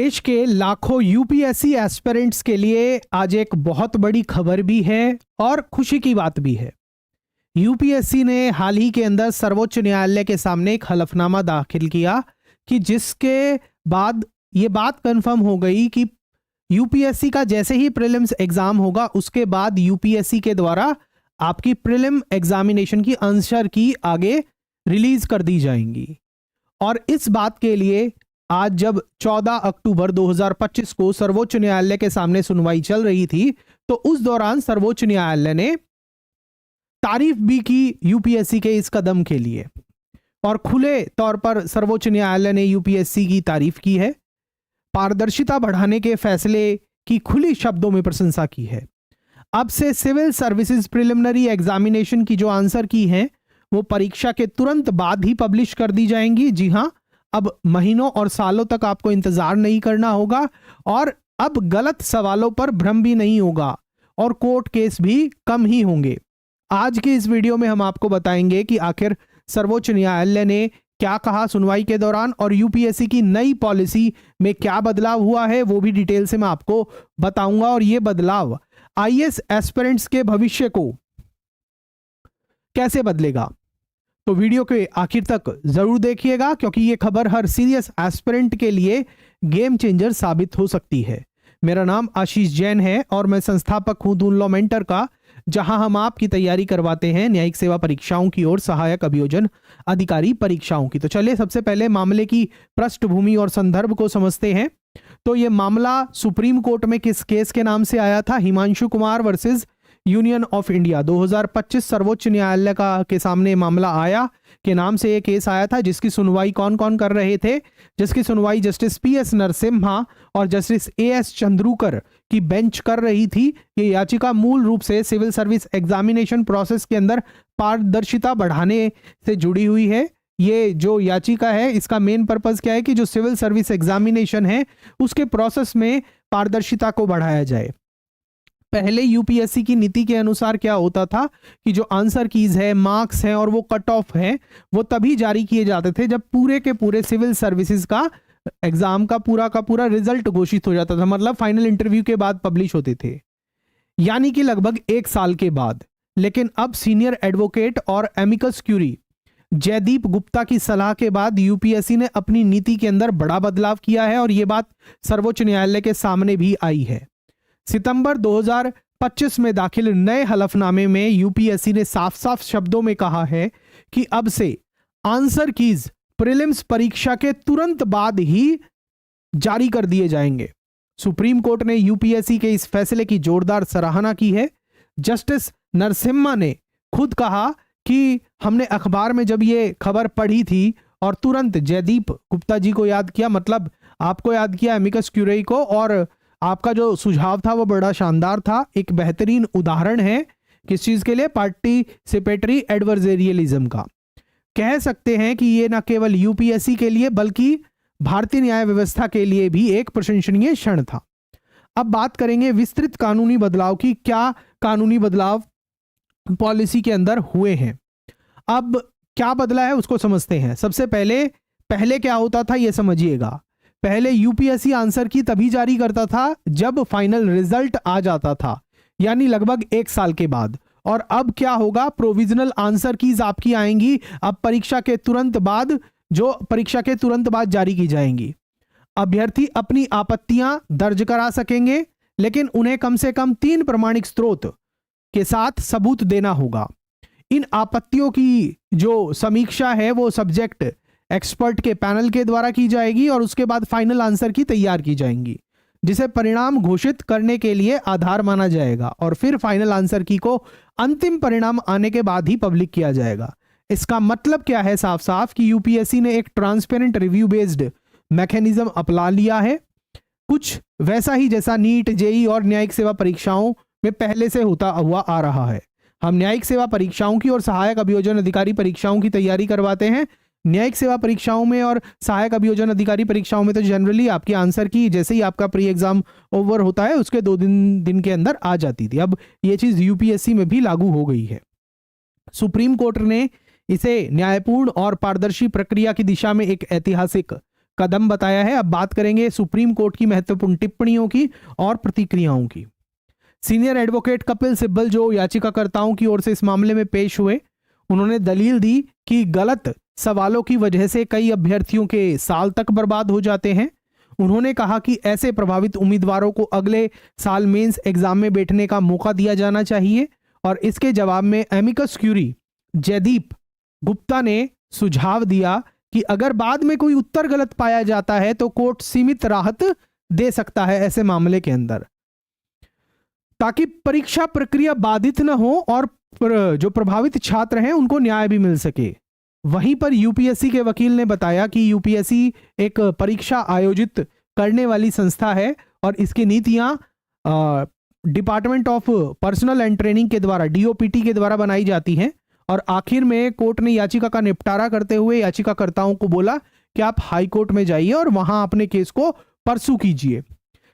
देश के लाखों यूपीएससी एस्पिरेंट्स के लिए आज एक बहुत बड़ी खबर भी है और खुशी की बात भी है। यूपीएससी ने हाल ही के अंदर सर्वोच्च न्यायालय के सामने एक हलफनामा दाखिल किया कि जिसके बाद ये बात कंफर्म हो गई कि यूपीएससी का जैसे ही प्रीलिम्स एग्जाम होगा उसके बाद यूपीएससी के द्वारा आपकी प्रीलिम एग्जामिनेशन की आंसर की आगे रिलीज कर दी जाएंगी। और इस बात के लिए आज जब 14 अक्टूबर 2025 को सर्वोच्च न्यायालय के सामने सुनवाई चल रही थी तो उस दौरान सर्वोच्च न्यायालय ने तारीफ भी की यूपीएससी के इस कदम के लिए और खुले तौर पर सर्वोच्च न्यायालय ने यूपीएससी की तारीफ की है। पारदर्शिता बढ़ाने के फैसले की खुली शब्दों में प्रशंसा की है। अब से सिविल सर्विसेज प्रिलिमिनरी एग्जामिनेशन की जो आंसर की हैं वो परीक्षा के तुरंत बाद ही पब्लिश कर दी जाएंगी। जी हां, अब महीनों और सालों तक आपको इंतजार नहीं करना होगा और अब गलत सवालों पर भ्रम भी नहीं होगा और कोर्ट केस भी कम ही होंगे। आज के इस वीडियो में हम आपको बताएंगे कि आखिर सर्वोच्च न्यायालय ने क्या कहा सुनवाई के दौरान और यूपीएससी की नई पॉलिसी में क्या बदलाव हुआ है वो भी डिटेल से मैं आपको बताऊंगा। और ये बदलाव आईएएस एस्पिरेंट्स के भविष्य को कैसे बदलेगा, तो वीडियो के आखिर तक जरूर देखिएगा क्योंकि ये खबर हर सीरियस एस्पिरेंट के लिए गेम चेंजर साबित हो सकती है। मेरा नाम आशीष जैन है और मैं संस्थापक हूं दून लॉ मेंटर का, जहां हम आपकी तैयारी करवाते हैं न्यायिक सेवा परीक्षाओं की और सहायक अभियोजन अधिकारी परीक्षाओं की। तो चलिए सबसे पहले मामले की पृष्ठभूमि और संदर्भ को समझते हैं। तो ये मामला सुप्रीम कोर्ट में किस केस के नाम से आया था? Himanshu Kumar versus union of India 2025 सर्वोच्च न्यायालय का के सामने मामला आया के नाम से ये केस आया था, जिसकी सुनवाई कौन कौन कर रहे थे? जिसकी सुनवाई जस्टिस पीएस नरसिम्हा और जस्टिस एएस चंद्रूकर की बेंच कर रही थी। ये याचिका मूल रूप से सिविल सर्विस एग्जामिनेशन प्रोसेस के अंदर पारदर्शिता बढ़ाने से जुड़ी हुई है। ये जो याचिका है इसका मेन पर्पस क्या है कि जो सिविल सर्विस एग्जामिनेशन है उसके प्रोसेस में पारदर्शिता को बढ़ाया जाए। पहले यूपीएससी की नीति के अनुसार क्या होता था कि जो आंसर कीज है, मार्क्स हैं और वो कट ऑफ है वो तभी जारी किए जाते थे जब पूरे के पूरे सिविल सर्विसेज का एग्जाम का पूरा रिजल्ट घोषित हो जाता था, मतलब फाइनल इंटरव्यू के बाद पब्लिश होते थे, यानी कि लगभग 1 साल के बाद। लेकिन अब सीनियर एडवोकेट और एमिकस क्यूरी जयदीप गुप्ता की सलाह के बाद यूपीएससी ने अपनी नीति के अंदर बड़ा बदलाव किया है और ये बात सर्वोच्च न्यायालय के सामने भी आई है। सितंबर 2025 में दाखिल नए हलफनामे में यूपीएससी ने साफ साफ शब्दों में कहा है कि अब से आंसर कीज प्रीलिम्स परीक्षा के तुरंत बाद ही जारी कर दिए जाएंगे। सुप्रीम कोर्ट ने यूपीएससी के इस फैसले की जोरदार सराहना की है। जस्टिस नरसिम्हा ने खुद कहा कि हमने अखबार में जब ये खबर पढ़ी थी और तुरंत जयदीप गुप्ता जी को याद किया, मतलब आपको याद किया, एमिकस क्यूरी को, और आपका जो सुझाव था वो बड़ा शानदार था। एक बेहतरीन उदाहरण है किस चीज के लिए? पार्टिसिपेटरी एडवर्सेरियलिज्म का। कह सकते हैं कि ये न केवल यूपीएससी के लिए बल्कि भारतीय न्याय व्यवस्था के लिए भी एक प्रशंसनीय क्षण था। अब बात करेंगे विस्तृत कानूनी बदलाव की। क्या कानूनी बदलाव पॉलिसी के अंदर हुए हैं? अब क्या बदला है उसको समझते हैं। सबसे पहले क्या होता था ये समझिएगा। पहले यूपीएससी आंसर की तभी जारी करता था जब फाइनल रिजल्ट आ जाता था, यानी लगभग 1 साल के बाद। और अब क्या होगा? प्रोविजनल आंसर कीज आपकी आएंगी अब परीक्षा के तुरंत बाद, जो परीक्षा के तुरंत बाद जारी की जाएंगी। अभ्यर्थी अपनी आपत्तियां दर्ज करा सकेंगे, लेकिन उन्हें कम से कम 3 प्रमाणिक स्रोत के साथ सबूत देना होगा। इन आपत्तियों की जो समीक्षा है वो सब्जेक्ट एक्सपर्ट के पैनल के द्वारा की जाएगी और उसके बाद फाइनल आंसर की तैयार की जाएंगी, जिसे परिणाम घोषित करने के लिए आधार माना जाएगा और फिर फाइनल आंसर की को अंतिम परिणाम आने के बाद ही पब्लिक किया जाएगा। इसका मतलब क्या है? साफ साफ कि यूपीएससी ने एक ट्रांसपेरेंट रिव्यू बेस्ड मैकेनिज्म अपना लिया है, कुछ वैसा ही जैसा नीट, जेई और न्यायिक सेवा परीक्षाओं में पहले से होता हुआ आ रहा है। हम न्यायिक सेवा परीक्षाओं की और सहायक अभियोजन अधिकारी परीक्षाओं की तैयारी करवाते हैं। न्यायिक सेवा परीक्षाओं में और सहायक अभियोजन अधिकारी परीक्षाओं में तो जनरली आपकी आंसर की जैसे ही आपका प्री एग्जाम ओवर होता है उसके 2 दिन के अंदर आ जाती थी। अब ये चीज यूपीएससी में भी लागू हो गई है। सुप्रीम कोर्ट ने इसे न्यायपूर्ण और पारदर्शी प्रक्रिया की दिशा में एक ऐतिहासिक कदम बताया है। अब बात करेंगे सुप्रीम कोर्ट की महत्वपूर्ण टिप्पणियों की और प्रतिक्रियाओं की। सीनियर एडवोकेट कपिल सिब्बल जो याचिकाकर्ताओं की ओर से इस मामले में पेश हुए, उन्होंने दलील दी कि गलत सवालों की वजह से कई अभ्यर्थियों के साल तक बर्बाद हो जाते हैं। उन्होंने कहा कि ऐसे प्रभावित उम्मीदवारों को अगले साल मेंस एग्जाम में बैठने का मौका दिया जाना चाहिए। और इसके जवाब में एमिकस क्यूरी जयदीप गुप्ता ने सुझाव दिया कि अगर बाद में कोई उत्तर गलत पाया जाता है तो कोर्ट सीमित राहत दे सकता है ऐसे मामले के अंदर, ताकि परीक्षा प्रक्रिया बाधित न हो और जो प्रभावित छात्र हैं उनको न्याय भी मिल सके। वहीं पर यूपीएससी के वकील ने बताया कि यूपीएससी एक परीक्षा आयोजित करने वाली संस्था है और इसकी नीतियां department of personal and training के द्वारा, डीओपीटी के द्वारा बनाई जाती हैं। और आखिर में कोर्ट ने याचिका का निपटारा करते हुए याचिकाकर्ताओं को बोला कि आप हाई कोर्ट में जाइए और वहां अपने केस को परसू कीजिए।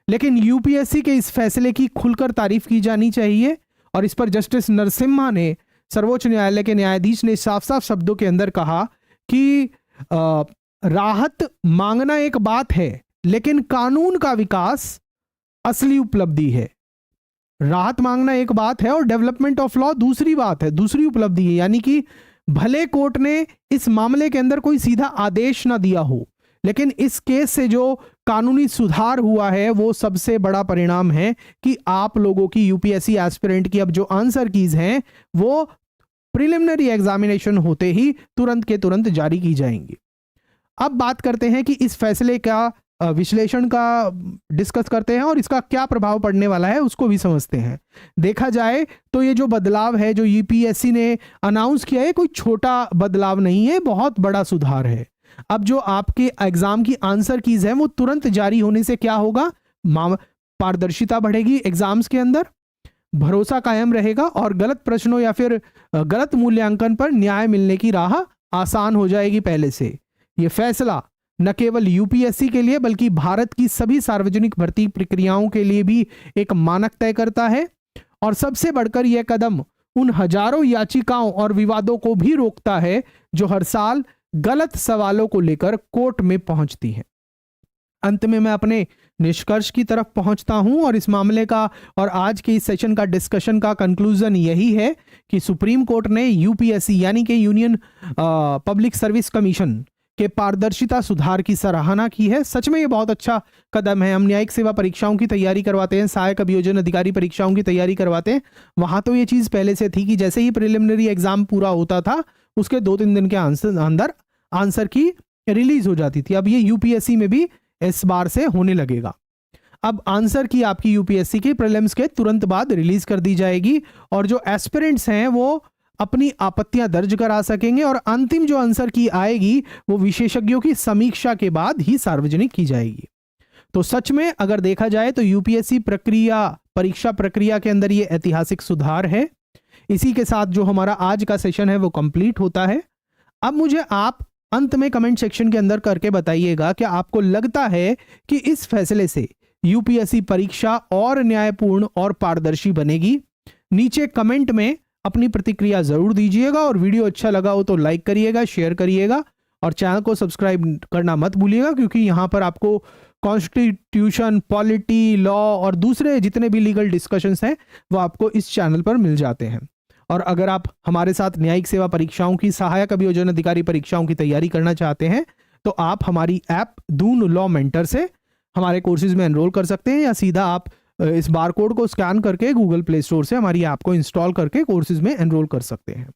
लेकिन यूपीएससी के इस फैसले की खुलकर तारीफ की जानी चाहिए और इस पर जस्टिस नरसिम्हा ने, सर्वोच्च न्यायालय के न्यायाधीश ने साफ साफ शब्दों के अंदर कहा कि राहत मांगना एक बात है लेकिन कानून का विकास असली उपलब्धि है। राहत मांगना एक बात है और डेवलपमेंट ऑफ लॉ दूसरी बात है, दूसरी उपलब्धि है। यानी कि भले कोर्ट ने इस मामले के अंदर कोई सीधा आदेश ना दिया हो, लेकिन इस केस से जो कानूनी सुधार हुआ है वो सबसे बड़ा परिणाम है कि आप लोगों की यूपीएससी एस्पिरेंट की अब जो आंसर कीज हैं वो प्रिलिमिनरी एग्जामिनेशन होते ही तुरंत के तुरंत जारी की जाएंगी। अब बात करते हैं कि इस फैसले का विश्लेषण का डिस्कस करते हैं और इसका क्या प्रभाव पड़ने वाला है उसको भी समझते हैं। देखा जाए तो ये जो बदलाव है जो यूपीएससी ने अनाउंस किया है कोई छोटा बदलाव नहीं है, बहुत बड़ा सुधार है। अब जो आपके एग्जाम की आंसर कीज है वो तुरंत जारी होने से क्या होगा, पारदर्शिता बढ़ेगी एग्जाम्स के अंदर, भरोसा कायम रहेगा और गलत प्रश्नों या फिर गलत मूल्यांकन पर न्याय मिलने की राह आसान हो जाएगी पहले से। यह फैसला न केवल यूपीएससी के लिए बल्कि भारत की सभी सार्वजनिक भर्ती प्रक्रियाओं के लिए भी एक मानक तय करता है और सबसे बढ़कर यह कदम उन हजारों याचिकाओं और विवादों को भी रोकता है जो हर साल गलत सवालों को लेकर कोर्ट में पहुंचती हैं। अंत में मैं अपने निष्कर्ष की तरफ पहुंचता हूं और इस मामले का और आज के इस सेशन का डिस्कशन का कंक्लूजन यही है कि सुप्रीम कोर्ट ने यूपीएससी यानी कि यूनियन पब्लिक सर्विस कमीशन के पारदर्शिता सुधार की सराहना की है। सच में ये बहुत अच्छा कदम है। हम न्यायिक सेवा परीक्षाओं की तैयारी करवाते हैं, सहायक अभियोजन अधिकारी परीक्षाओं की तैयारी करवाते हैं, वहां तो ये चीज पहले से थी कि जैसे ही प्रिलिमिनरी एग्जाम पूरा होता था उसके 2-3 दिन के अंदर आंसर की रिलीज हो जाती थी। अब ये यूपीएससी में भी इस बार से होने लगेगा। अब आंसर की आपकी यूपीएससी के प्रीलिम्स के तुरंत बाद रिलीज कर दी जाएगी और जो एस्पिरेंट्स हैं वो अपनी आपत्तियां दर्ज करा सकेंगे और अंतिम जो आंसर की आएगी वो विशेषज्ञों की समीक्षा के बाद ही सार्वजनिक की जाएगी। तो सच में अगर देखा जाए तो यूपीएससी परीक्षा प्रक्रिया के अंदर ये ऐतिहासिक सुधार है। इसी के साथ जो हमारा आज का सेशन है वो कंप्लीट होता है। अब मुझे आप अंत में कमेंट सेक्शन के अंदर करके बताइएगा कि आपको लगता है कि इस फैसले से यूपीएससी परीक्षा और न्यायपूर्ण और पारदर्शी बनेगी। नीचे कमेंट में अपनी प्रतिक्रिया जरूर दीजिएगा और वीडियो अच्छा लगा हो तो लाइक करिएगा, शेयर करिएगा और चैनल को सब्सक्राइब करना मत भूलिएगा क्योंकि यहाँ पर आपको कॉन्स्टिट्यूशन, पॉलिटी, लॉ और दूसरे जितने भी लीगल डिस्कशंस हैं वो आपको इस चैनल पर मिल जाते हैं। और अगर आप हमारे साथ न्यायिक सेवा परीक्षाओं की, सहायक अभियोजन अधिकारी परीक्षाओं की तैयारी करना चाहते हैं तो आप हमारी ऐप दून लॉ मेंटर से हमारे कोर्सेज में एनरोल कर सकते हैं या सीधा आप इस बार कोड को स्कैन करके गूगल प्ले स्टोर से हमारी ऐप को इंस्टॉल करके कोर्सेज में एनरोल कर सकते हैं।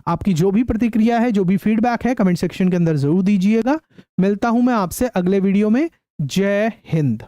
आपकी जो भी प्रतिक्रिया है, जो भी फीडबैक है, कमेंट सेक्शन के अंदर जरूर दीजिएगा। मिलता हूं मैं आपसे अगले वीडियो में। जय हिंद।